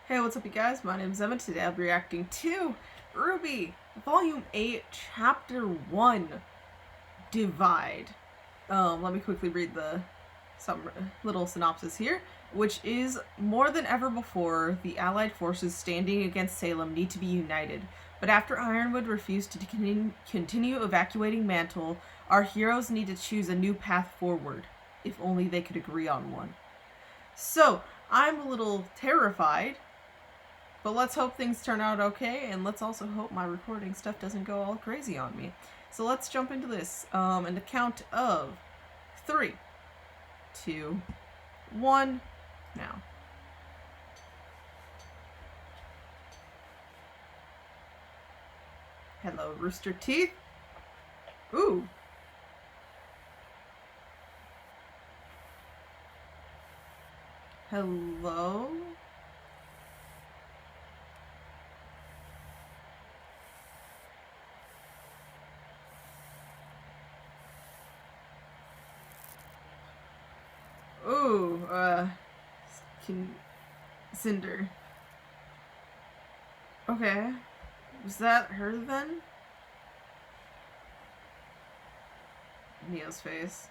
Hey, what's up you guys? My name's Emma. Today I'll be reacting to RWBY, Volume 8, Chapter 1, Divide. Let me quickly read some little synopsis here, which is, more than ever before, the Allied forces standing against Salem need to be united. But after Ironwood refused to continue evacuating Mantle, our heroes need to choose a new path forward, if only they could agree on one. So, I'm a little terrified, but let's hope things turn out okay, and let's also hope my recording stuff doesn't go all crazy on me. So let's jump into this. In the count of 3, 2, 1, now. Hello, Rooster Teeth. Ooh. Hello? Ooh, Cinder. Okay. Was that her then? Neo's face.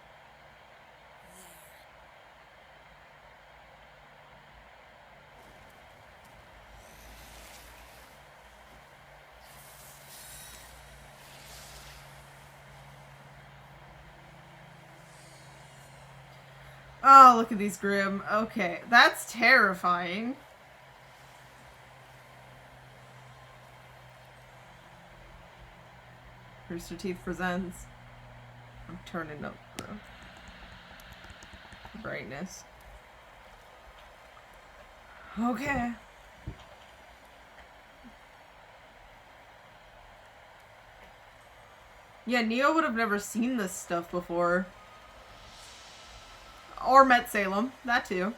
Oh, look at these Grim. Okay, that's terrifying. Rooster Teeth presents. I'm turning up the brightness. Okay. Yeah, Neo would have never seen this stuff before. Or met Salem. That too.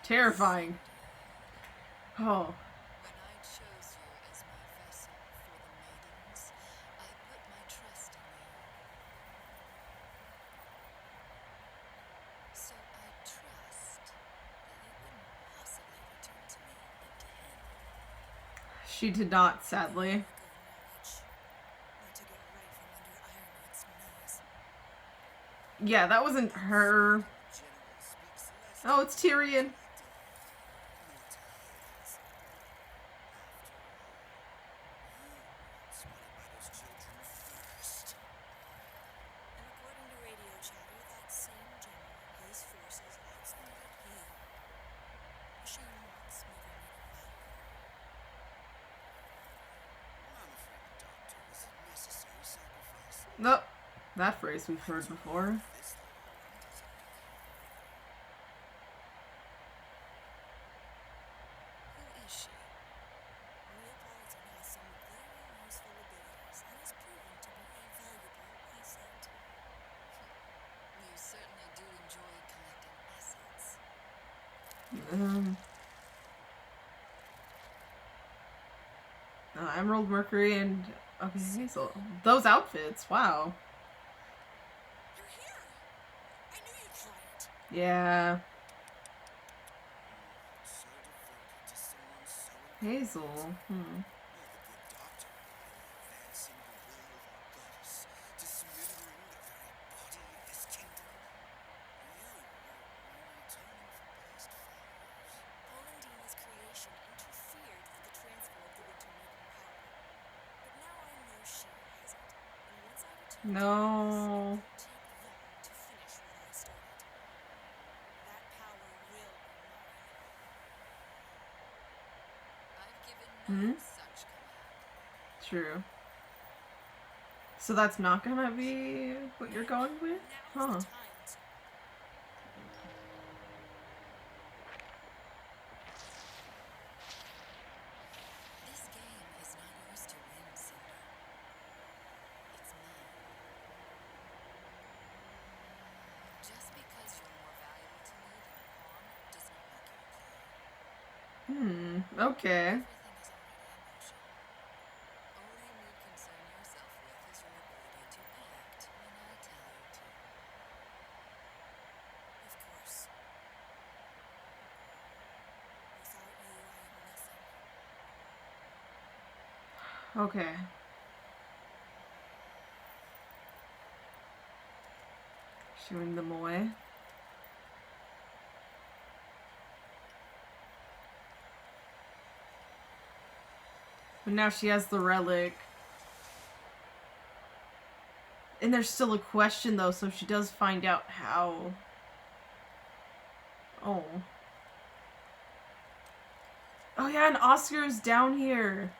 Terrifying. Oh. She did not, sadly. Yeah, that wasn't her. Oh, it's Tyrion. Nope. That phrase we've heard before. Emerald, Mercury, and okay, Hazel. Those outfits, wow. Yeah. Hazel. No. True. So that's not gonna be what you're going with? Huh. Okay. Everything is already in motion. All you need concern yourself with is your ability to act when I tell you to. Of course. Without you, I am nothing. Okay. Shooing them away. But now she has the relic. And there's still a question, though, so if she does find out how... Oh. Oh, yeah, and Oscar's down here.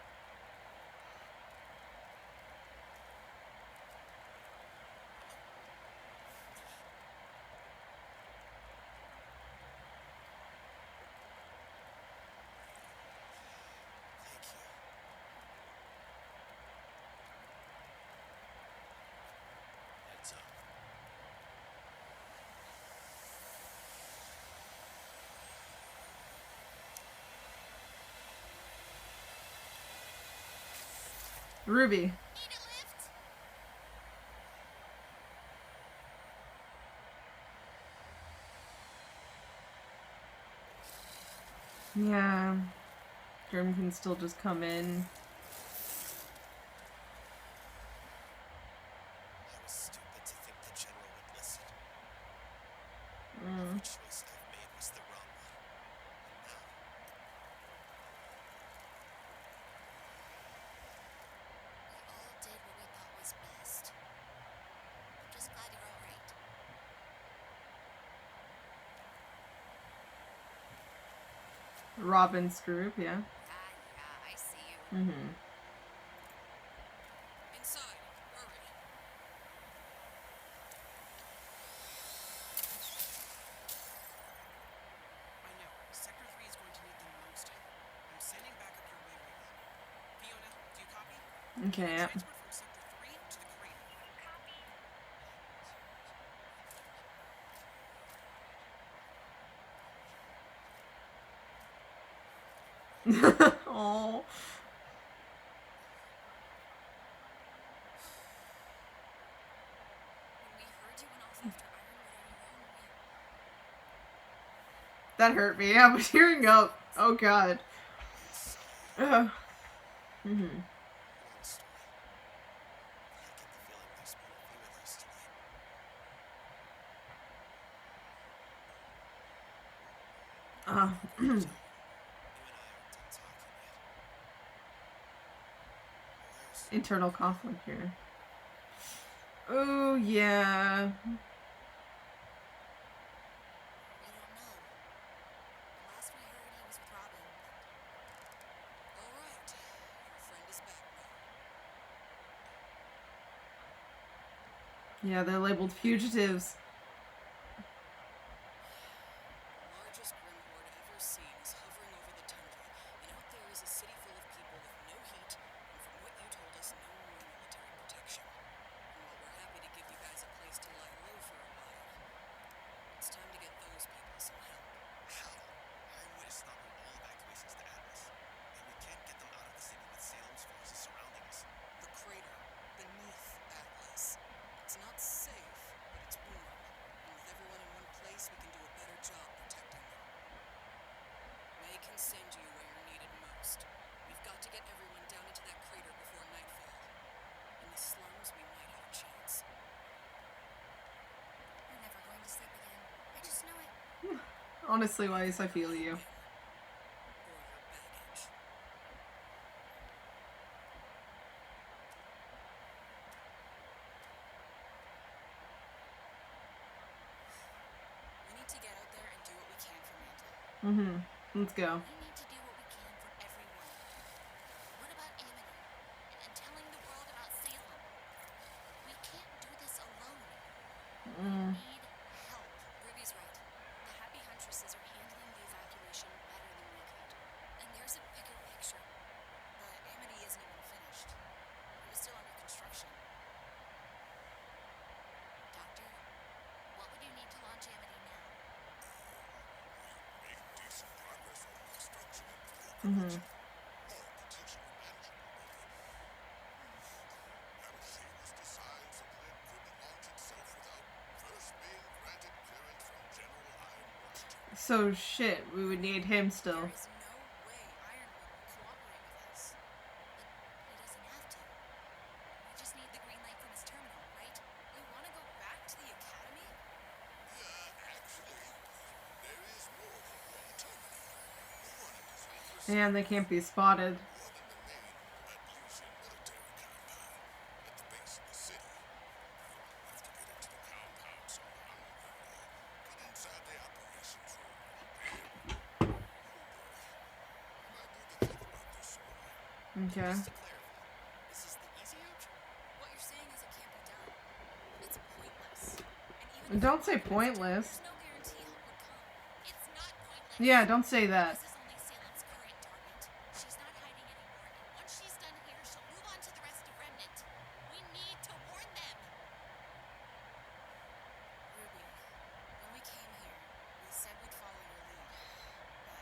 Thank you. Heads up. Ruby. Need a lift? Yeah. Germ can still just come in. I was stupid to think the General would listen. Mm. Every choice I've made was the wrong one. And now, We all did what we thought was best. I'm just glad you're all right. Robin's group, yeah. Yeah, I see you. Mm-hmm. Inside, hurry. I know. Sector 3 is going to need the most help. I'm sending backup your way right now. Fiona, do you copy? Okay, yeah. Transferred from Sector 3 to the crater. Oh. When we heard you went off after Ironwood on your own, That hurt me. I was hearing up. Oh, God. inside. Mm-hmm. Long story. I get the feeling there's been a few of those tonight. We're going to tell her. You and I aren't done talking yet. Where's... Internal conflict here. Oh, yeah. we don't know. Last we heard, he was with Robin. All right. Your friend is back now. Yeah, they're labeled fugitives. The largest Grim Horde ever seen is hovering over the tundra, and out there is a city full of people with no heat, and from what you told us, no more military protection. And while we're happy to give you guys a place to lie low for a while, it's time to get those people some help. How? Ironwood is stopping all evacuations to Atlas. And we can't get them out of the city with Salem's forces surrounding us. The crater, beneath Atlas. It's not safe, but it's warm. And with everyone in one place, we can do a better job protecting them. May can send you where you're needed most. We've got to get everyone down into that crater before nightfall. In the slums, we might have a chance. We're never going to sleep again. I just know it. Honestly, Weiss, I feel you. Or your baggage. We need to get out there and do what we can for Manta. Mm-hmm. Let's go. We need to do what we can for everyone. What about Amity? And telling the world about Salem? We can't do this alone. Mm. We need help. Ruby's right. The Happy Huntresses are handling the evacuation better than we could. And there's a bigger picture. The Amity isn't even finished. It was still under construction. Doctor, what would you need to launch Amity now? We've made decent progress over the last Mm-hmm. more potentially manageable, maybe. RC was designed so that it couldn't launch itself without first being granted clearance from General Iron Washington. So shit, we would need him still. There is no way Ironwood will cooperate with us. But he doesn't have to. We just need the green light from his terminal, right? We want to go back to the academy? Yeah, actually, there is more than one terminal. One designed for And they can't be spotted. one in the main Atlusian military compound at the base of the city. You'll have to get into the compound somehow, get inside the operations room. Then, oh boy, I might need to think about this some more. Okay. Just to clarify, this is the easy option? What you're saying is it can't be done. It's pointless. And even if Don't it say were pointless. there's no guarantee help would come. It's not pointless. Yeah, don't say that. This is only Salem's current target. She's not hiding anymore, and once she's done here, she'll move on to the rest of Remnant. We need to warn them. Ruby, when we came here, we said we'd follow your lead, but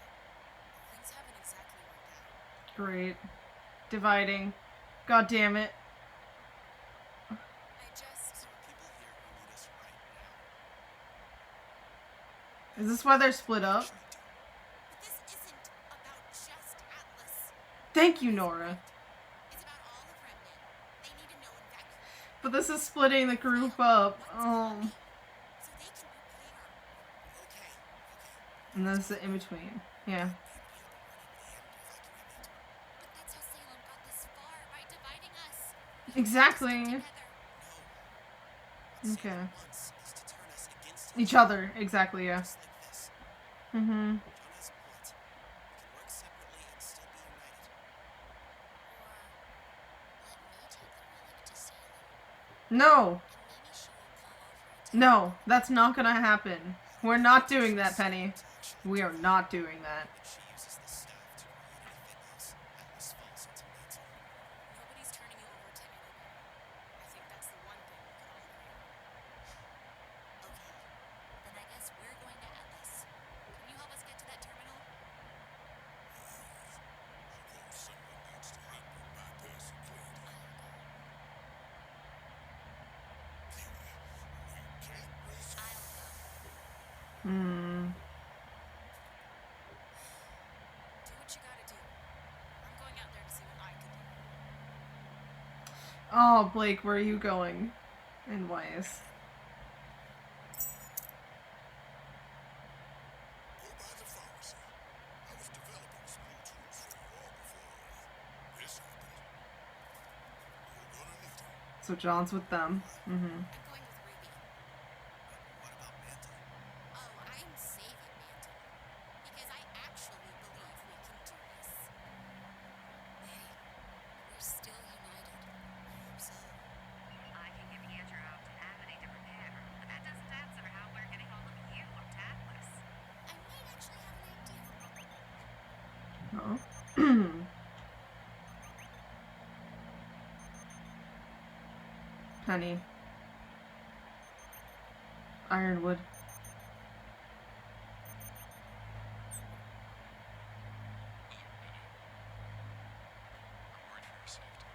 things haven't exactly worked out. Great. Dividing. God damn it. I just... There are people here who need us right now. Is this why they're split up? Actually do. But this isn't about just Atlas. Thank you, Nora. It's about all of Remnant. They need to know and evacuate. But this is splitting the group up. So they can prepare. Okay. And this is in between. Yeah. But that's how Salem got this far, by dividing us. Exactly. Together. What Okay. Salem wants is to turn us against Each other. Exactly, yeah. just like this. Mm-hmm. John has a point. We can work separately and still be united. Or let me take the relic to Salem, No. and maybe she will call off her attack. No. That's not gonna happen. We're not doing that, Penny. To actually We are not doing that. If she uses the staff to create anything else, Atlas falls into mantle. Nobody's turning you over to anybody. I think that's the one thing we can all agree on. Okay, then I guess we're going to Atlas. Can you help us get to that terminal? Suppose someone needs to help you bypass security. I'll go. We can't risk. I'll go. Hmm. Do what you gotta do. I'm going out there to see what I can do. Oh, Blake, where are you going? And why is? Go by the pharmacy. I was developing some new tools for you all before this happened. You're gonna need them. So John's with them. Mm-hmm. I'm going with Ruby. What about Mantle? Oh, I'm saving Mantle. Because I actually believe we can do this. Hey, we're still united. I hope so. I can give Andrew out to Amity to repair, but that doesn't answer how we're getting hold of you up to Atlas. I might actually have an idea. Oh. Penny. Ironwood. I'm worried for your safety.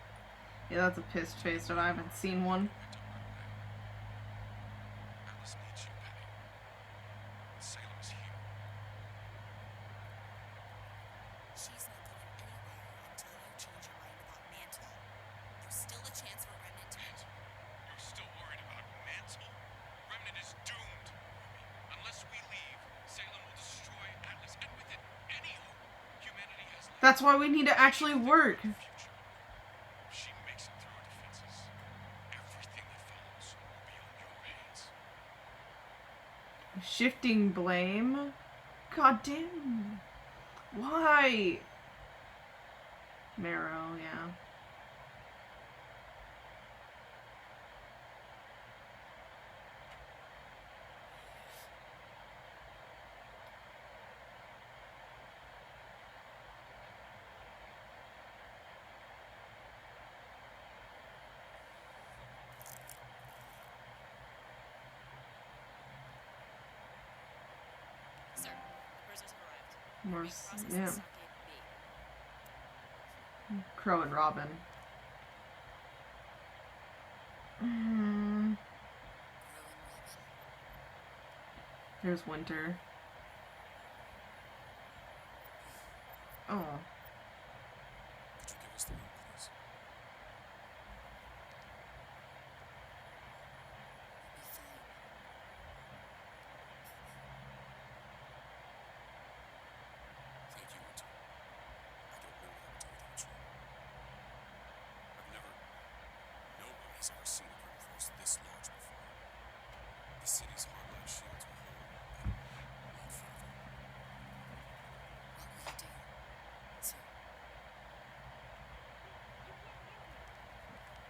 Yeah, that's a pissed face if I haven't seen one. Atlas needs you, Penny. Salem's here. She's not going anywhere until you change your mind about Mantle. There's still a chance for Remnant to You're still worried about Mantle? Remnant is doomed. Unless we leave, Salem will destroy Atlas, and with it, any hope humanity has left. That's why we need to actually work. Future. If she makes it through our defenses, everything that follows will be on your hands. Shifting blame? God damn. Why? Marrow, yeah. Sir, the prisoners have arrived. Morrison, Process yeah. is Gate B. Crow and Robin. There's Winter. Oh. Could you give us the room, please? Thank you, Winter. I don't know what I would do without you. No one has ever seen a group force this large before. The city's hardline shields will hold and hold forever. What will you do, sir?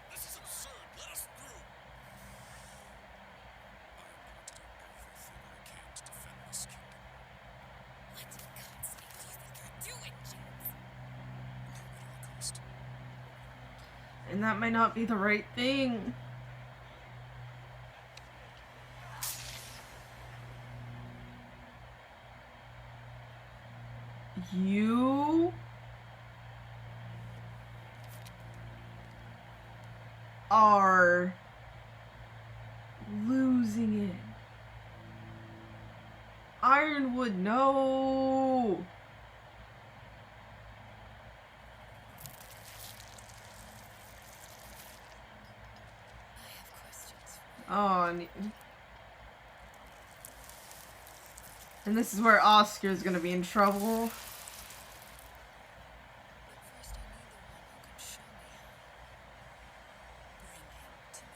This is absurd! Let us through! I am going to do everything I can to defend this kingdom. What in God's name do you think you're doing, James? No matter the cost. And that might not be the right thing. You are losing it. Ironwood, no. I have questions for you. Oh, and this is where Oscar's gonna be in trouble. But first I need the one who can show me how. Bring him to me.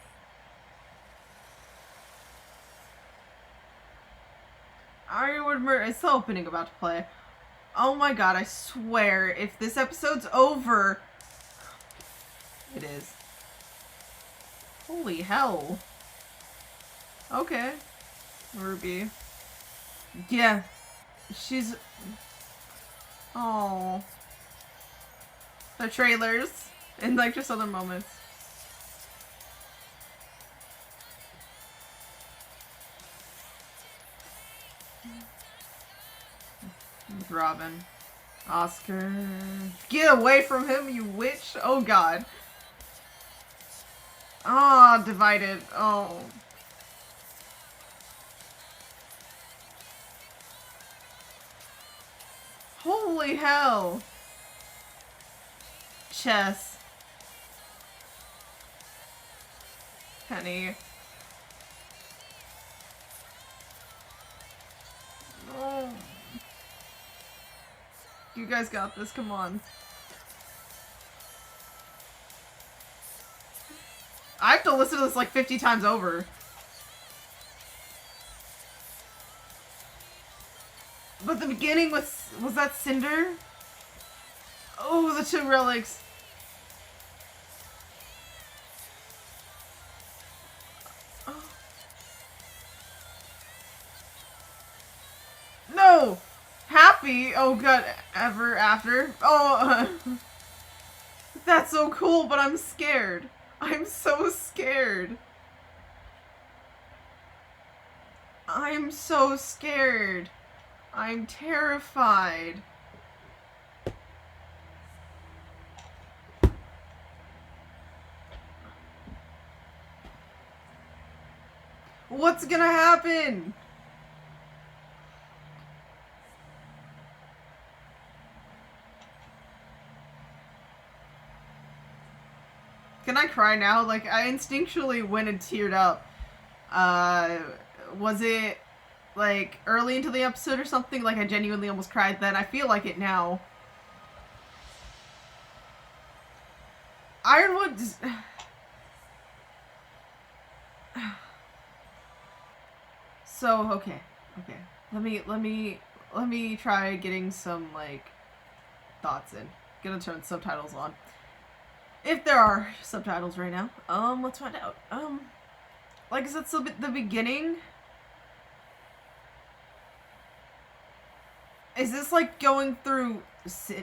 Ironwood Murder is the opening about to play. Oh my god, I swear, if this episode's over... It is. Holy hell. Okay. Ruby. Yeah. She's... Oh. The trailers. And like just other moments. With Robin. Oscar. Get away from him, you witch! Oh god. Ah, divided. Oh. Holy hell. Chess. Penny. Oh. You guys got this, come on. I have to listen to this like 50 times over. But the beginning was that Cinder? Oh, the two relics. Oh. No! Happy? Oh god, ever after? Oh, that's so cool, but I'm scared. I'm so scared. I'm so scared. I'm terrified. What's gonna happen? Can I cry now? Like, I instinctually went and teared up. Was it, like, early into the episode or something? Like, I genuinely almost cried then. I feel like it now. Ironwood... So, okay. Let me try getting some, like, thoughts in. Gonna turn subtitles on. If there are subtitles right now. Let's find out. Like I said, so the beginning... Is this, like, going through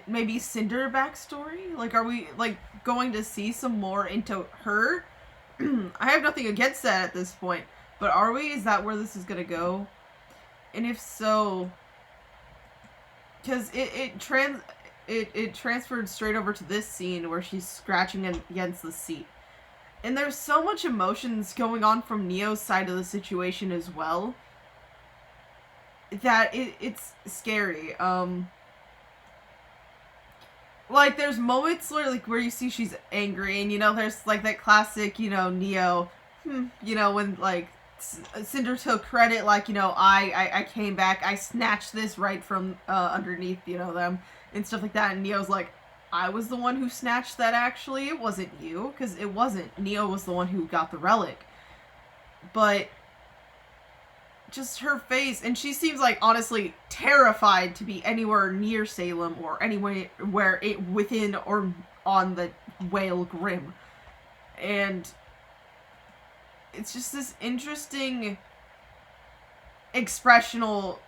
maybe Cinder backstory? Like, are we, like, going to see some more into her? I have nothing against that at this point. But are we? Is that where this is gonna go? And if so... Because it it transferred straight over to this scene where she's scratching against the seat. And there's so much emotions going on from Neo's side of the situation as well, that it's scary. Like, there's moments where you see she's angry, and, there's, like, that classic, Neo, when, like, Cinder took credit, like, I came back, I snatched this right from underneath, them, and stuff like that, and Neo's like, I was the one who snatched that, actually, it wasn't you, because it wasn't. Neo was the one who got the relic. But just her face, and she seems like, honestly, terrified to be anywhere near Salem, or anywhere within or on the Whale Grim. And it's just this interesting expressional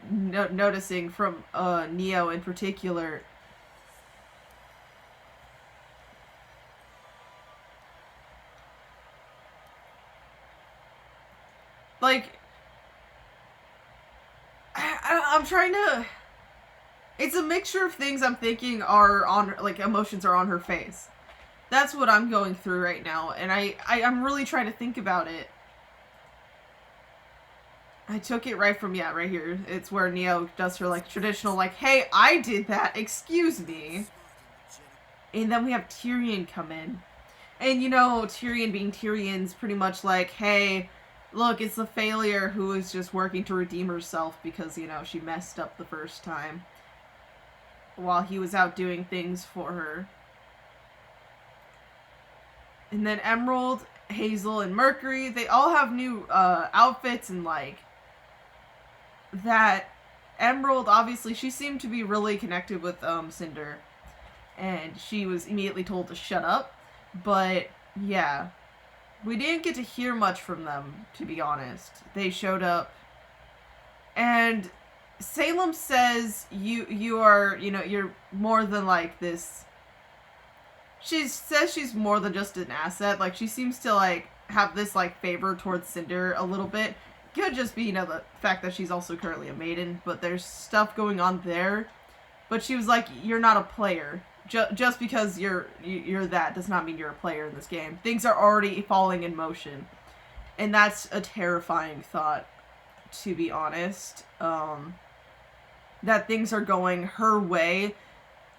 noticing from Neo in particular. Like, I'm trying to... It's a mixture of things I'm thinking are on, like, emotions are on her face. That's what I'm going through right now, and I'm really trying to think about it. I took it right from, right here. It's where Neo does her, like, traditional, like, hey, I did that, excuse me. And then we have Tyrion come in. And, Tyrion being Tyrion's pretty much like, hey, look, it's the failure who is just working to redeem herself because, she messed up the first time while he was out doing things for her. And then Emerald, Hazel, and Mercury, they all have new outfits, and, like, that Emerald, obviously, she seemed to be really connected with Cinder, and she was immediately told to shut up, but, yeah. We didn't get to hear much from them, to be honest. They showed up, and Salem says you are, you're more than, like, this. She says she's more than just an asset. Like, she seems to, like, have this, like, favor towards Cinder a little bit. Could just be, the fact that she's also currently a maiden, but there's stuff going on there. But she was like, you're not a player. Just because you're that does not mean you're a player in this game. Things are already falling in motion. And that's a terrifying thought, to be honest. That things are going her way,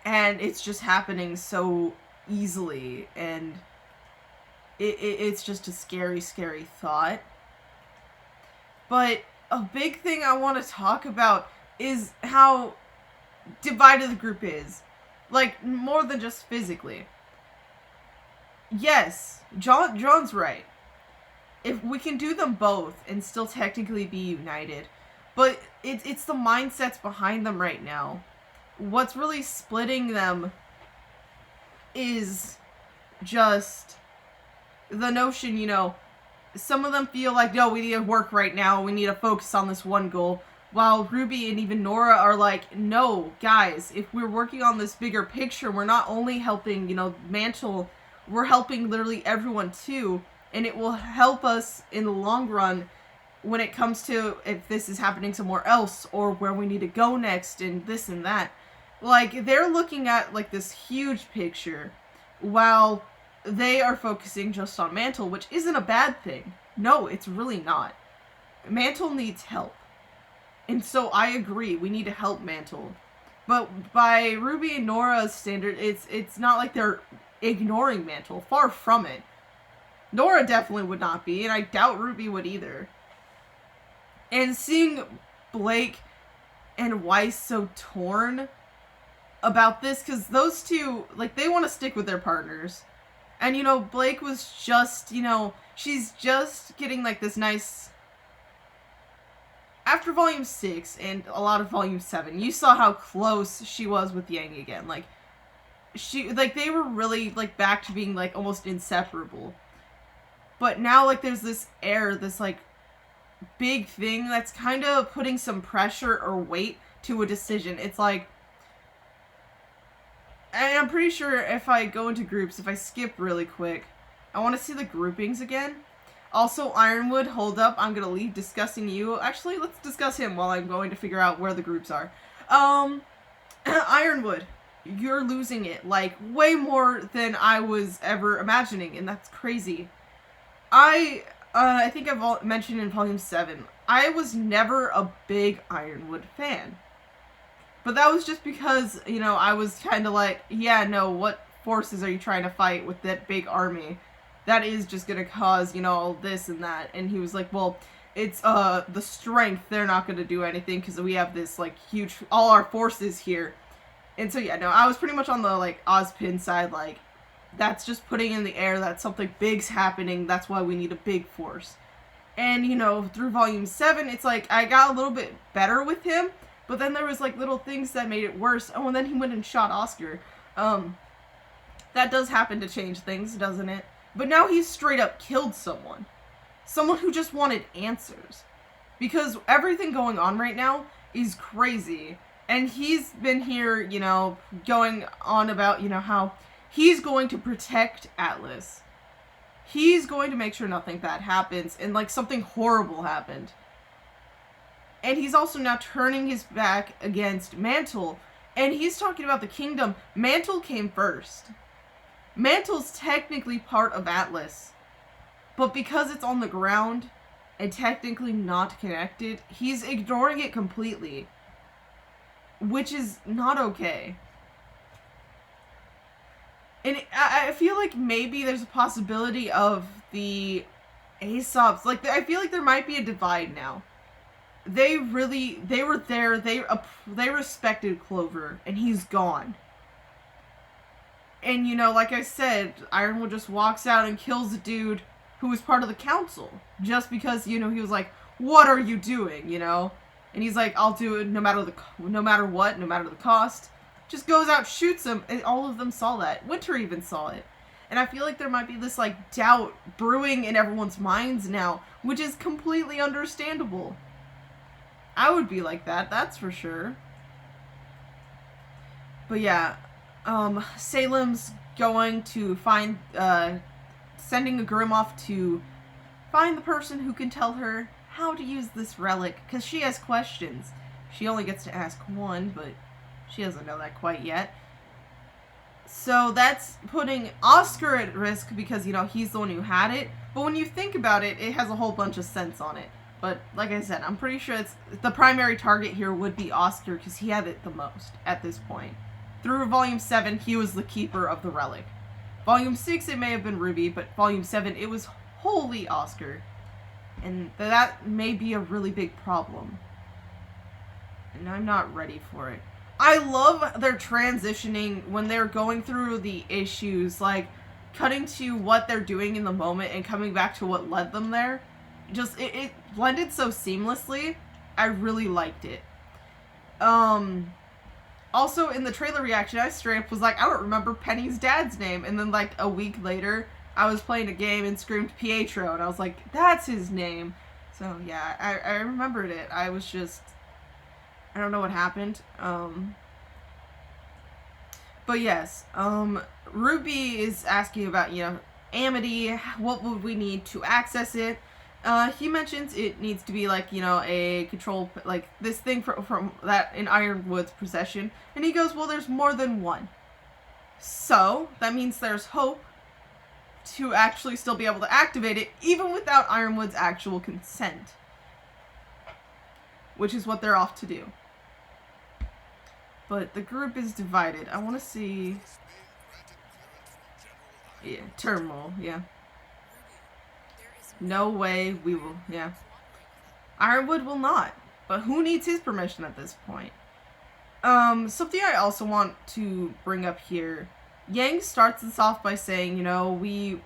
and it's just happening so easily, and it's just a scary, scary thought. But a big thing I want to talk about is how divided the group is. Like, more than just physically. Yes, John's right. If we can do them both and still technically be united. But it's the mindsets behind them right now. What's really splitting them is just the notion, some of them feel like, no, we need to work right now, we need to focus on this one goal. While RWBY and even Nora are like, no, guys, if we're working on this bigger picture, we're not only helping, Mantle, we're helping literally everyone too, and it will help us in the long run when it comes to if this is happening somewhere else, or where we need to go next, and this and that. Like, they're looking at, like, this huge picture, while they are focusing just on Mantle, which isn't a bad thing. No, it's really not. Mantle needs help. And so I agree, we need to help Mantle. But by RWBY and Nora's standard, it's not like they're ignoring Mantle. Far from it. Nora definitely would not be, and I doubt RWBY would either. And seeing Blake and Weiss so torn about this, because those two, like, they want to stick with their partners. And, Blake was just, she's just getting, like, this nice... After Volume 6 and a lot of Volume 7, you saw how close she was with Yang again. Like, they were really, like, back to being, like, almost inseparable. But now, like, there's this air, this, like, big thing that's kind of putting some pressure or weight to a decision. It's like... And I'm pretty sure if I go into groups, if I skip really quick, I want to see the groupings again. Also, Ironwood, hold up, I'm gonna leave discussing you. Actually, let's discuss him while I'm going to figure out where the groups are. Ironwood. you're losing it, like, way more than I was ever imagining, and that's crazy. I think I've mentioned in Volume 7, I was never a big Ironwood fan. But that was just because, you know, I was kind of like, yeah, no, what forces are you trying to fight with that big army? That is just gonna cause, you know, all this and that. And he was like, well, it's, the strength, they're not gonna do anything because we have this, like, huge, all our forces here. And so, yeah, no, I was pretty much on the, like, Ozpin side, like, that's just putting in the air that something big's happening, that's why we need a big force. And, you know, through Volume 7, it's like, I got a little bit better with him, but then there was, like, little things that made it worse. Oh, and then he went and shot Oscar. That does happen to change things, doesn't it? But now he's straight up killed someone. Someone who just wanted answers. Because everything going on right now is crazy. And he's been here, you know, going on about, you know, how he's going to protect Atlas. He's going to make sure nothing bad happens, and, like, something horrible happened. And he's also now turning his back against Mantle, and he's talking about the kingdom. Mantle came first. Mantle's technically part of Atlas, but because it's on the ground and technically not connected, he's ignoring it completely, which is not okay. And I feel like maybe there's a possibility of the Aesops, like, I feel like there might be a divide now. They were there, they respected Clover, and he's gone. And, you know, like I said, Ironwood just walks out and kills a dude who was part of the council, just because, you know, he was like, what are you doing, you know? And he's like, I'll do it no matter what, no matter the cost. Just goes out, shoots him, and all of them saw that. Winter even saw it. And I feel like there might be this, like, doubt brewing in everyone's minds now, which is completely understandable. I would be like that, that's for sure. But yeah, Salem's going to find, sending a Grim off to find the person who can tell her how to use this relic, because she has questions. She only gets to ask one, but she doesn't know that quite yet. So that's putting Oscar at risk because, you know, he's the one who had it. But when you think about it, it has a whole bunch of sense on it. But like I said, I'm pretty sure it's the primary target here would be Oscar because he had it the most at this point. Through Volume 7, he was the keeper of the relic. Volume 6, it may have been RWBY, but Volume 7, it was wholly Oscar. And that may be a really big problem. And I'm not ready for it. I love their transitioning when they're going through the issues, like cutting to what they're doing in the moment and coming back to what led them there. Just, it blended so seamlessly. I really liked it. Also, in the trailer reaction, I straight up was like, I don't remember Penny's dad's name. And then, like, a week later, I was playing a game and screamed Pietro. And I was like, that's his name. So, yeah, I remembered it. I was just... I don't know what happened. But yes, RWBY is asking about, you know, Amity, what would we need to access it? He mentions it needs to be like, you know, a control, like this thing from that in Ironwood's possession. And he goes, well, there's more than one. So, that means there's hope to actually still be able to activate it, even without Ironwood's actual consent. Which is what they're off to do. But the group is divided. I want to see... Yeah, turmoil, yeah. No way we will, yeah. Ironwood will not. But who needs his permission at this point? Something I also want to bring up here. Yang starts this off by saying, you know, we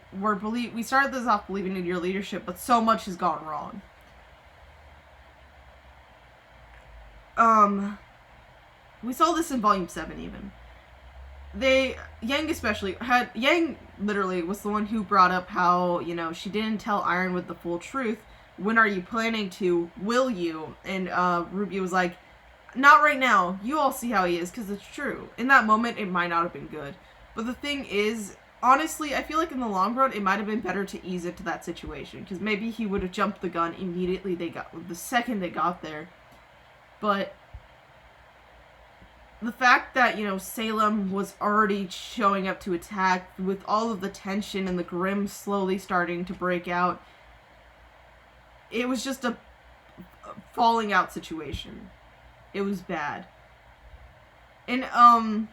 started this off believing in your leadership, but so much has gone wrong. We saw this in Volume 7 even. Yang literally was the one who brought up how, you know, she didn't tell Ironwood the full truth. When are you planning to? Will you? And RWBY was like, not right now. You all see how he is, because it's true. In that moment, it might not have been good. But the thing is, honestly, I feel like in the long run, it might have been better to ease into that situation. Because maybe he would have jumped the gun immediately the second they got there. But the fact that, Salem was already showing up to attack with all of the tension and the Grimm slowly starting to break out, it was just a falling out situation. It was bad. And, I'm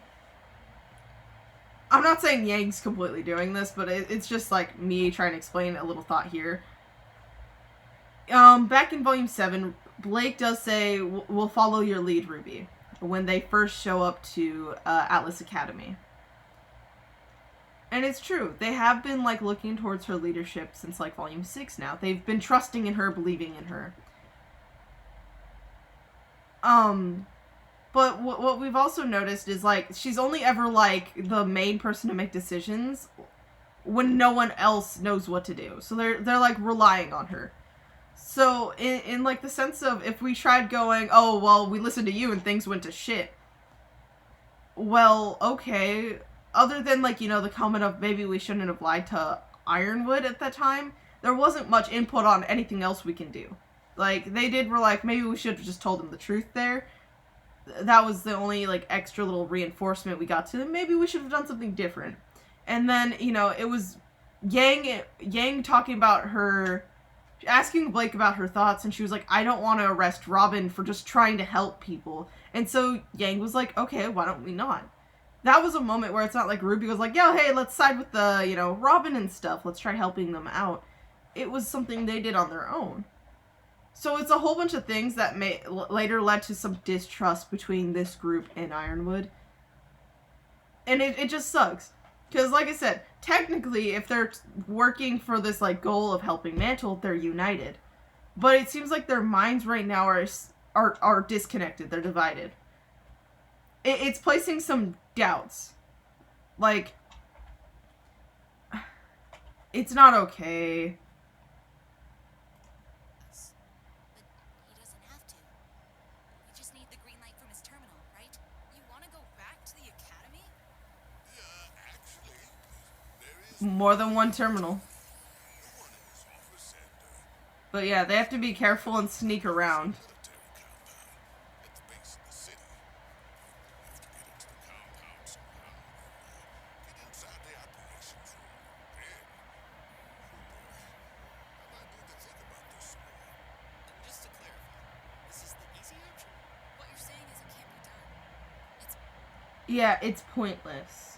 not saying Yang's completely doing this, but it's just like me trying to explain a little thought here. Back in Volume 7, Blake does say, "We'll follow your lead, RWBY," when they first show up to Atlas Academy. And it's true. They have been, looking towards her leadership since, Volume 6 now. They've been trusting in her, believing in her. But what we've also noticed is, she's only ever, the main person to make decisions when no one else knows what to do. So they're relying on her. So, in the sense of, if we tried going, "Oh, well, we listened to you and things went to shit." Well, okay. Other than, the comment of maybe we shouldn't have lied to Ironwood at that time, there wasn't much input on anything else we can do. They were maybe we should have just told them the truth there. That was the only, extra little reinforcement we got to them. Maybe we should have done something different. And then, it was Yang talking about her, asking Blake about her thoughts, and she was like, "I don't want to arrest Robin for just trying to help people." And so Yang was like, "Okay, why don't we not?" That was a moment where it's not like RWBY was like, "Yo, hey, let's side with the, Robin and stuff. Let's try helping them out." It was something they did on their own. So it's a whole bunch of things that later led to some distrust between this group and Ironwood. And it just sucks. Because, like I said, technically, if they're working for this, goal of helping Mantle, they're united. But it seems like their minds right now are disconnected. They're divided. It's placing some doubts. It's not okay. But he doesn't have to. We just need the green light from his terminal, right? You want to go back to the academy? Yeah, actually, there is More than one terminal. no one in his office and But yeah, they have to be careful and sneak around. military compound at the base of the city. Have to get into the compound somehow. Get inside the operations room. Then, I might need to think about this some more. And just to clarify, this is the easy option? What you're saying is it can't be done. It's Yeah, it's pointless.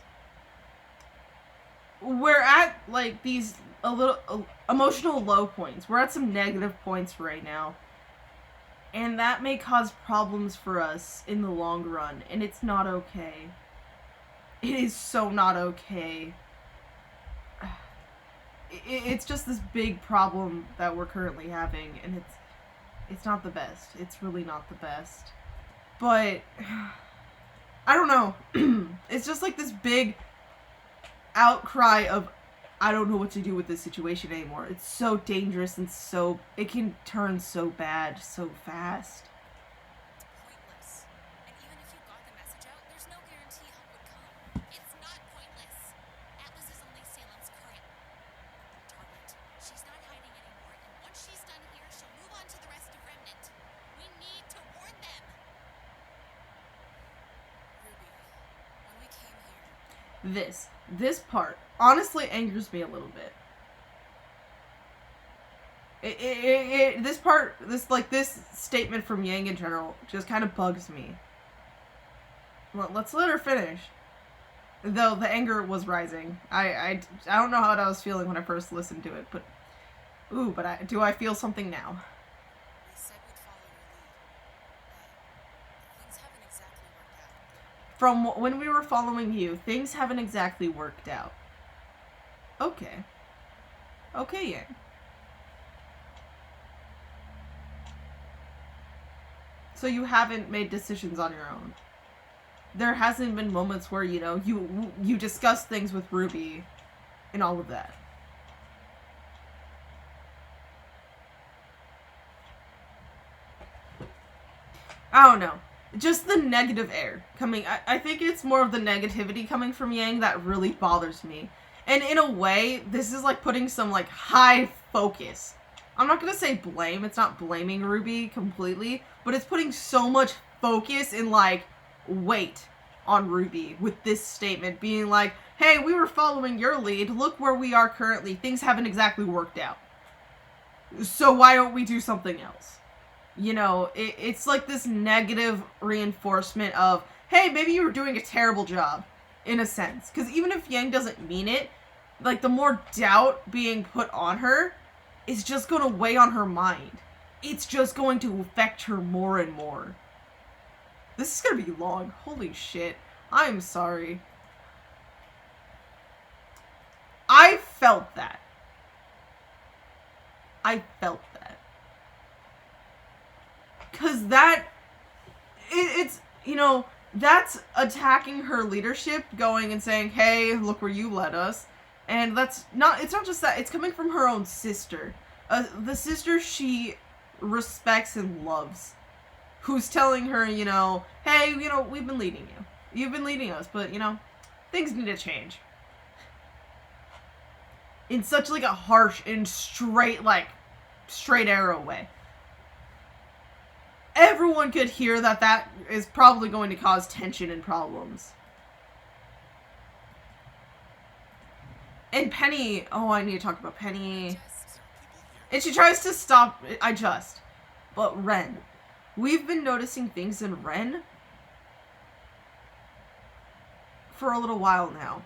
We're at, these a little emotional low points. We're at some negative points right now. And that may cause problems for us in the long run. And it's not okay. It is so not okay. It's just this big problem that we're currently having. And it's not the best. It's really not the best. But I don't know. It's just this big outcry of, I don't know what to do with this situation anymore. It's so dangerous and it can turn so bad so fast. pointless. And even if you got the message out, there's no guarantee help would come. It's not pointless. Atlas is only Salem's current target. She's not hiding anymore, and once she's done here, she'll move on to the rest of Remnant. We need to warn them. RWBY, when we came here, This part honestly angers me a little bit. This statement from Yang in general just kind of bugs me. Let's let her finish. Though the anger was rising. I don't know how I was feeling when I first listened to it, but do I feel something now? we said we'd follow your lead, but things haven't exactly worked out. From when we were following you, things haven't exactly worked out. Okay. Okay, Yang. So you haven't made decisions on your own. There hasn't been moments where, you discuss things with RWBY and all of that. I don't know. Just the negative air coming. I think it's more of the negativity coming from Yang that really bothers me. And in a way, this is putting some high focus. I'm not gonna say blame. It's not blaming RWBY completely, but it's putting so much focus in weight on RWBY with this statement being like, hey, we were following your lead, look where we are currently, things haven't exactly worked out. So why don't we do something else? You know, it's like this negative reinforcement of, hey, maybe you were doing a terrible job, in a sense. Because even if Yang doesn't mean it, like, the more doubt being put on her is just going to weigh on her mind. It's just going to affect her more and more. This is going to be long. Holy shit. I'm sorry. I felt that. I felt that. Because that... It's, you know, that's attacking her leadership, going and saying, hey, look where you led us. And that's not, it's not just that, it's coming from her own sister. The sister she respects and loves. Who's telling her, you know, hey, you know, we've been leading you. You've been leading us, but, you know, things need to change. In such, like, a harsh and straight arrow way. Everyone could hear that that is probably going to cause tension and problems. And Penny, oh, I need to talk about Penny. And she tries to stop, but Ren. We've been noticing things in Ren for a little while now.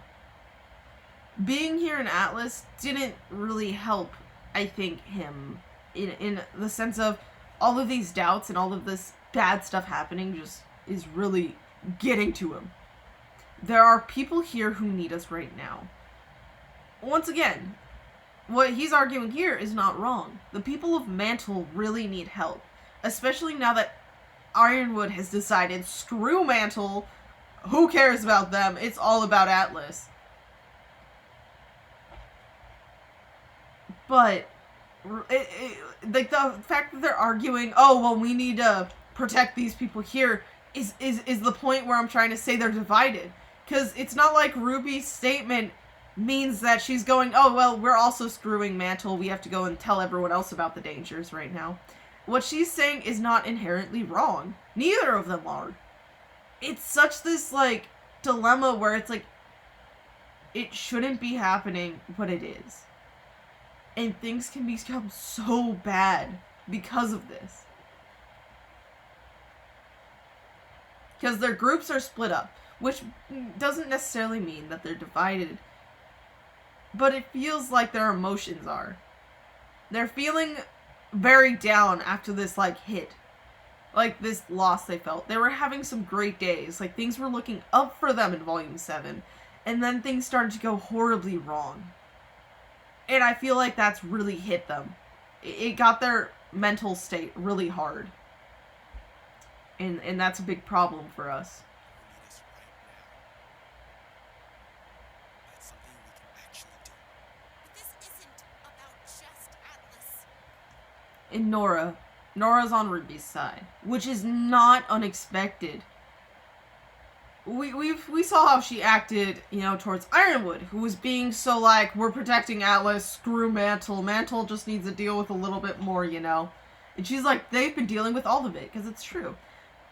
Being here in Atlas didn't really help, I think, him. In the sense of all of these doubts and all of this bad stuff happening just is really getting to him. There are people here who need us right now. Once again, what he's arguing here is not wrong. The people of Mantle really need help. Especially now that Ironwood has decided, screw Mantle, who cares about them, it's all about Atlas. But, like, the fact that they're arguing, oh, well, we need to protect these people here, is the point where I'm trying to say they're divided. Because it's not like RWBY's statement means that she's going, oh, well, we're also screwing Mantle, we have to go and tell everyone else about the dangers right now. What she's saying is not inherently wrong. Neither of them are. It's such this, like, dilemma where it's like, it shouldn't be happening, but it is. And things can become so bad because of this. Because their groups are split up, which doesn't necessarily mean that they're divided. But it feels like their emotions are. They're feeling very down after this, like, hit. Like, this loss they felt. They were having some great days. Like, things were looking up for them in Volume 7. And then things started to go horribly wrong. And I feel like that's really hit them. It got their mental state really hard. And that's a big problem for us. And Nora's on RWBY's side, which is not unexpected. We saw how she acted, you know, towards Ironwood, who was being so like, we're protecting Atlas, screw Mantle, Mantle just needs to deal with a little bit more, you know. And she's like, they've been dealing with all of it, because it's true.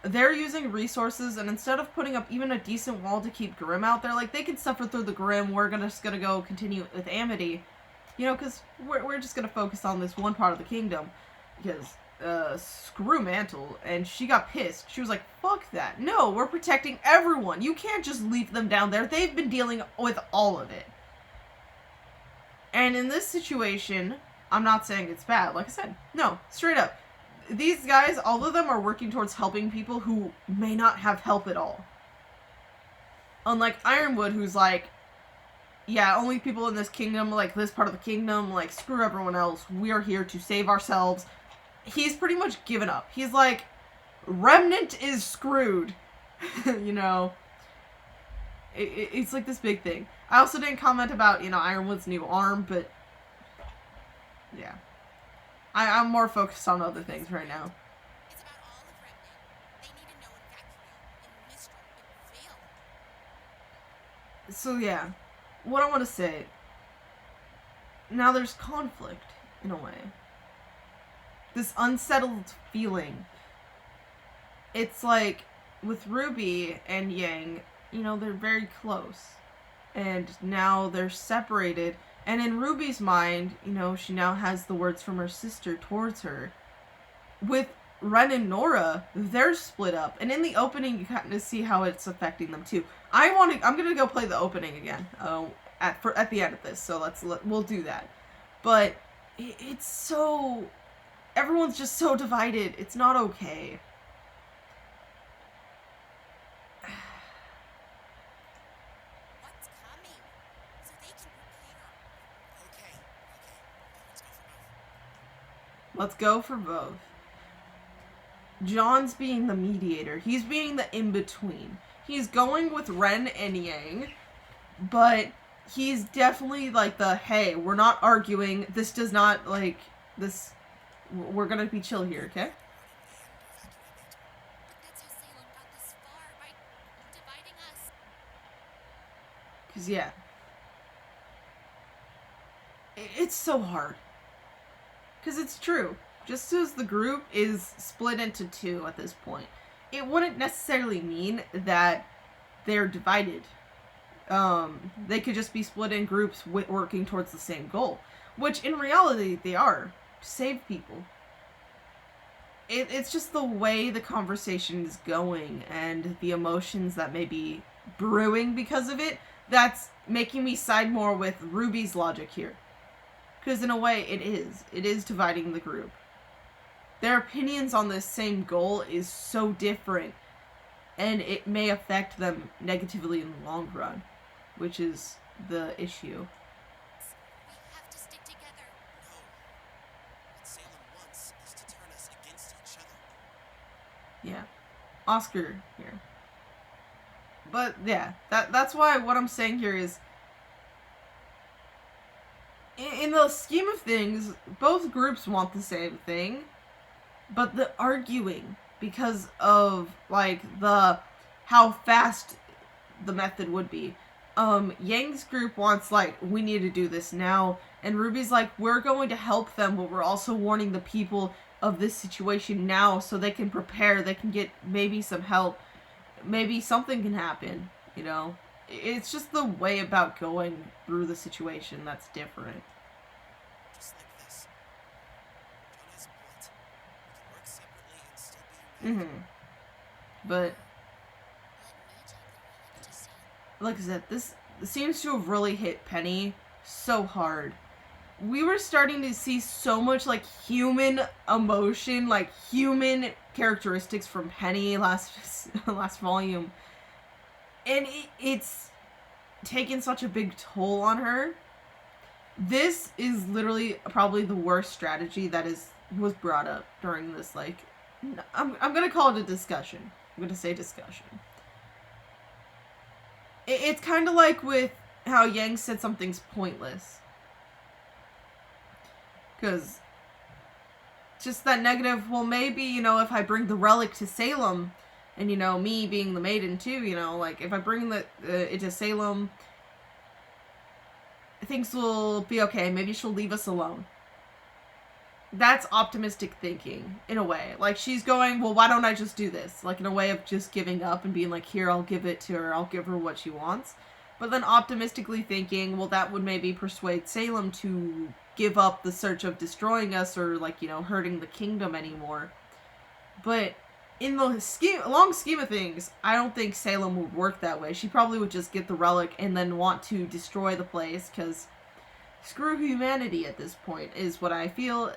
They're using resources, and instead of putting up even a decent wall to keep Grimm out there, like, they can suffer through the Grimm, we're just gonna go continue with Amity. You know, because we're just gonna focus on this one part of the kingdom. Because, screw Mantle, and she got pissed. She was like, fuck that. No, we're protecting everyone. You can't just leave them down there. They've been dealing with all of it. And in this situation, I'm not saying it's bad. Like I said, no, straight up. These guys, all of them are working towards helping people who may not have help at all. Unlike Ironwood, who's like, yeah, only people in this kingdom, like this part of the kingdom, like, screw everyone else. We are here to save ourselves. He's pretty much given up. He's like, Remnant is screwed. You know? It's like this big thing. I also didn't comment about, you know, Ironwood's new arm, but yeah. I'm more focused on other things right now. It's about all of Remnant. They need to know in Vacrio, in Mistral, in Vale. So yeah, what I want to say, now there's conflict, in a way. This unsettled feeling. It's like, with RWBY and Yang, you know, they're very close. And now they're separated. And in Ruby's mind, you know, she now has the words from her sister towards her. With Ren and Nora, they're split up. And in the opening, you kind of see how it's affecting them too. I'm gonna go play the opening again at the end of this. So we'll do that. But it's so... Everyone's just so divided. It's not okay. What's coming? So they can prepare. Okay. Let's go for both. Let's go for both. John's being the mediator. He's being the in-between. He's going with Ren and Yang, but he's definitely like the, hey, we're not arguing. This does not, like, this... We're gonna be chill here, okay? But that's how Salem got this far, by dividing us. Because, yeah. It's so hard. Because it's true. Just as the group is split into two at this point, it wouldn't necessarily mean that they're divided. They could just be split in groups working towards the same goal. Which, in reality, they are. Save people. It's just the way the conversation is going and the emotions that may be brewing because of it that's making me side more with RWBY's logic here. Because in a way, it is dividing the group. Their opinions on this same goal is so different, and it may affect them negatively in the long run, which is the issue. We have to stick together. No. What Salem wants is to turn us against each other. Yeah. Oscar here. But yeah, that's why what I'm saying here is, in the scheme of things, both groups want the same thing, but the arguing because of like how fast the method would be. Yang's group wants, like, we need to do this now, and RWBY's like, we're going to help them, but we're also warning the people of this situation now so they can prepare, they can get maybe some help, maybe something can happen, you know? It's just the way about going through the situation that's different. Just like this. John has a point. We can work separately and still be united. But, Let me take the relic to Salem. like I said, this seems to have really hit Penny so hard. We were starting to see so much, like, human emotion, like, human characteristics from Penny last volume. And it's taken such a big toll on her. This is literally probably the worst strategy that was brought up during this, like... I'm gonna call it a discussion. I'm gonna say discussion. It's kind of like with how Yang said something's pointless. Because just that negative, well, maybe, you know, if I bring the relic to Salem, and, you know, me being the maiden too, you know, like, if I bring it to Salem, things will be okay. Maybe she'll leave us alone. That's optimistic thinking, in a way. Like, she's going, well, why don't I just do this? Like, in a way of just giving up and being like, here, I'll give it to her. I'll give her what she wants. But then optimistically thinking, well, that would maybe persuade Salem to give up the search of destroying us or, like, you know, hurting the kingdom anymore. But in the long scheme of things, I don't think Salem would work that way. She probably would just get the relic and then want to destroy the place, because screw humanity at this point, is what I feel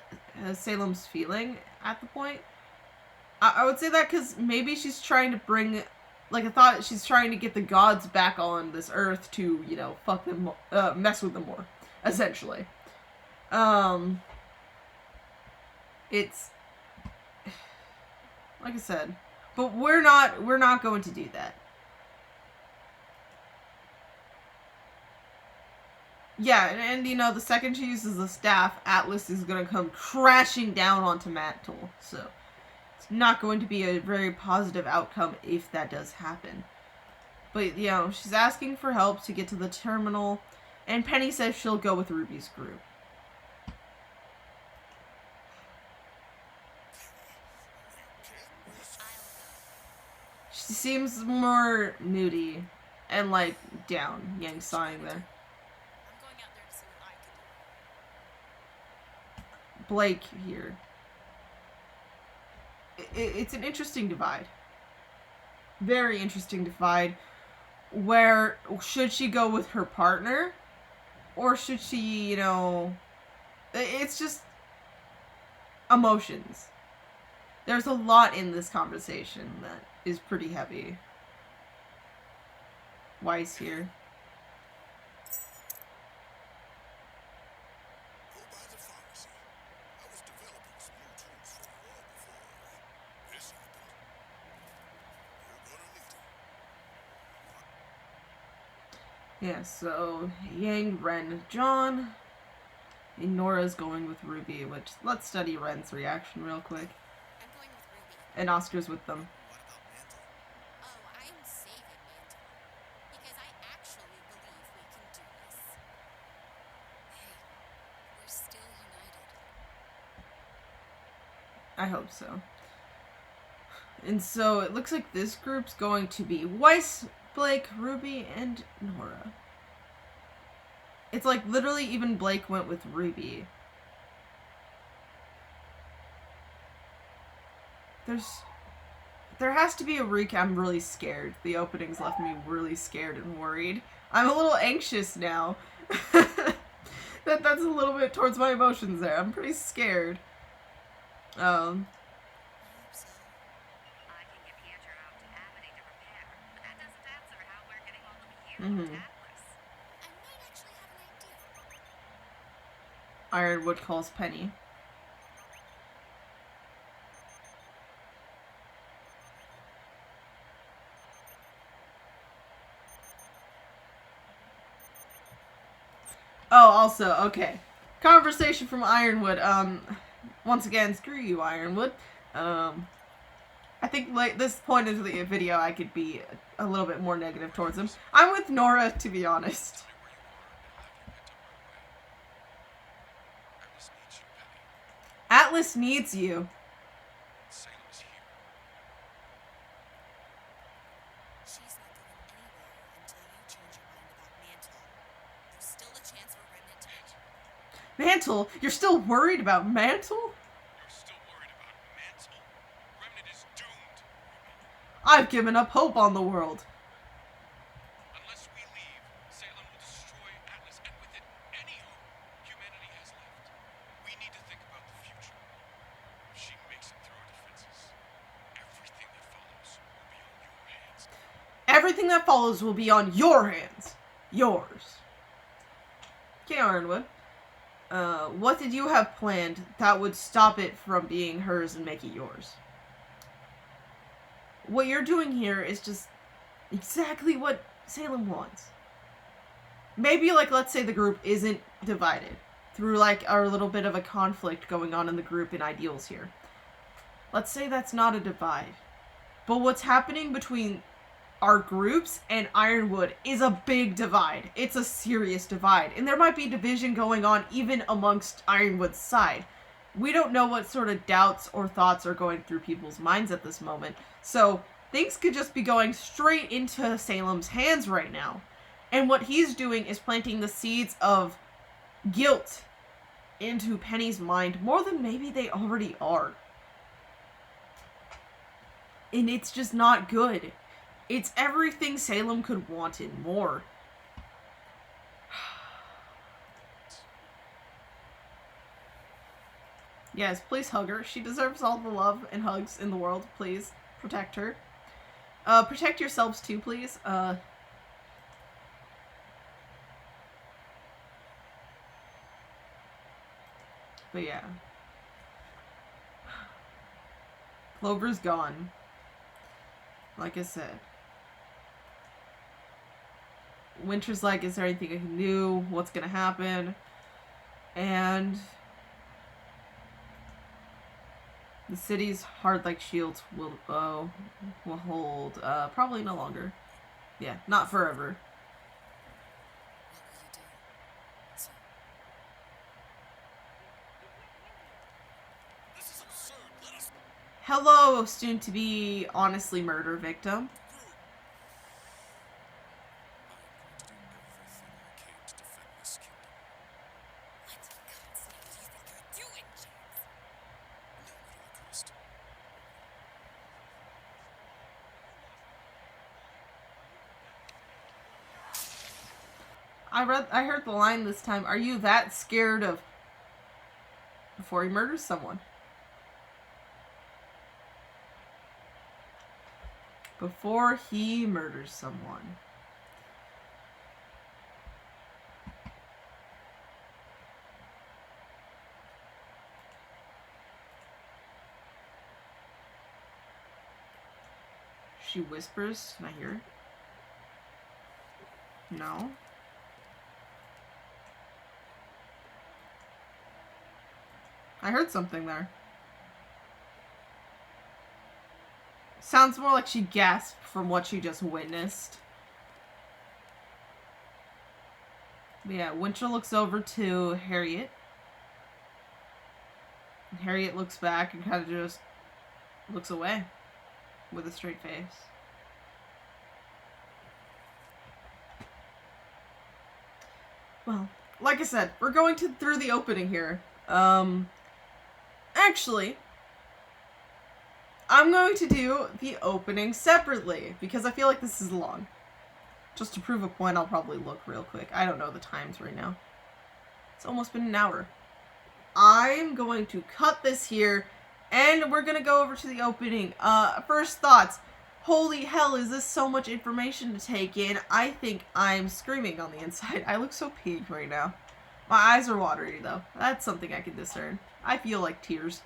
Salem's feeling at the point. I would say that because maybe she's trying to bring, like, I thought she's trying to get the gods back on this earth to, you know, fuck them, mess with them more, essentially. It's, like I said, but we're not going to do that. Yeah, and you know, the second she uses the staff, Atlas is going to come crashing down onto Mantle. So, it's not going to be a very positive outcome if that does happen. But, you know, she's asking for help to get to the terminal, and Penny says she'll go with RWBY's group. She She seems more moody and like down. Yang sighing there. I'm going out there to see what I can do. Blake here. It's an interesting divide. Very interesting divide. Where should she go with her partner? Or should she, you know... It's just emotions. There's a lot in this conversation that is pretty heavy. Weiss here. Go by the pharmacy. I was developing some new tools for you all before this happened. You're gonna need them. Yeah, so Yang, Ren, John. And Nora's going with Ruby, which let's study Ren's reaction real quick. I'm going with Ruby. And Oscar's with them. What about Mantle? Oh, I am saving Mantle. Because I actually believe we can do this. Hey, we're still united. I hope so. And so it looks like this group's going to be Weiss, Blake, Ruby, and Nora. It's like literally even Blake went with Ruby. There has to be a recap. I'm really scared. The openings left me really scared and worried. I'm a little anxious now. That's a little bit towards my emotions there. I'm pretty scared. I hope so. I can get Pietro out to Amity to repair, but that doesn't answer how we're getting hold of you, Atlas. I might actually have an idea. Ironwood calls Penny. Oh, also, okay. Conversation from Ironwood. Once again, screw you, Ironwood. I think like this point of the video, I could be a little bit more negative towards him. I'm with Nora, to be honest. Atlas needs you. Salem's here. She's not going anywhere until you change your mind about Mantle. There's still a chance for Remnant to Mantle? You're still worried about Mantle? You're still worried about Mantle? Remnant is doomed. I've given up hope on the world. Unless we leave, Salem will destroy Atlas, and with it, any hope humanity has left. We need to think about the future. If she makes it through our defenses, everything that follows will be on your hands. Everything that follows will be on your hands. Yours. Okay, Ironwood. What did you have planned that would stop it from being hers and make it yours? What you're doing here is just exactly what Salem wants. Maybe, like, let's say the group isn't divided through, like, a little bit of a conflict going on in the group in ideals here. Let's say that's not a divide. But what's happening between our groups and Ironwood is a big divide. It's a serious divide. And there might be division going on even amongst Ironwood's side. We don't know what sort of doubts or thoughts are going through people's minds at this moment. So things could just be going straight into Salem's hands right now. And what he's doing is planting the seeds of guilt into Penny's mind more than maybe they already are. And it's just not good. It's everything Salem could want and more. Yes, please hug her. She deserves all the love and hugs in the world. Please protect her. Protect yourselves too, please. But yeah. Clover's gone. Like I said. Winter's like, is there anything I can do? What's gonna happen? And the city's hard like shields will hold probably no longer. Yeah, not forever. What will you do, sir? This is absurd. Let us... Hello, soon-to-be honestly murder victim. I heard the line this time. Are you that scared of... Before he murders someone. Before he murders someone. She whispers. Can I hear it? No. I heard something there. Sounds more like she gasped from what she just witnessed. But yeah, Winchell looks over to Harriet. And Harriet looks back and kind of just looks away with a straight face. Well, like I said, we're going through the opening here. Actually, I'm going to do the opening separately because I feel like this is long. Just to prove a point, I'll probably look real quick. I don't know the times right now. It's almost been an hour. I'm going to cut this here, and we're going to go over to the opening. First thoughts. Holy hell, is this so much information to take in? I think I'm screaming on the inside. I look so peaked right now. My eyes are watery, though. That's something I can discern. I feel like tears.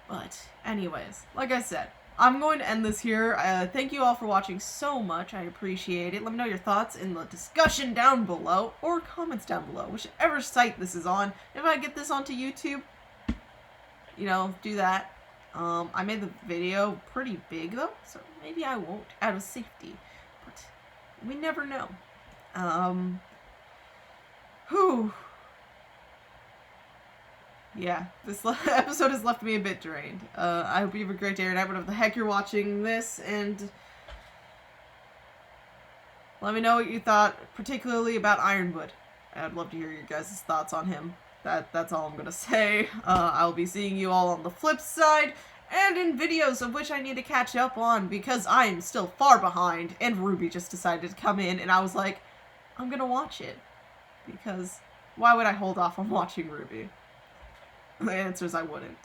But, anyways, like I said, I'm going to end this here. Thank you all for watching so much. I appreciate it. Let me know your thoughts in the discussion down below, or comments down below, whichever site this is on. If I get this onto YouTube, you know, do that. I made the video pretty big, though, so maybe I won't, out of safety. But we never know. Whew. Yeah, this episode has left me a bit drained. I hope you have a great day or night, whatever the heck you're watching this, and let me know what you thought, particularly about Ironwood. I'd love to hear your guys' thoughts on him. That's all I'm gonna say. I'll be seeing you all on the flip side, and in videos of which I need to catch up on, because I am still far behind, and RWBY just decided to come in, and I was like, I'm gonna watch it. Because why would I hold off on watching RWBY? The answer is I wouldn't.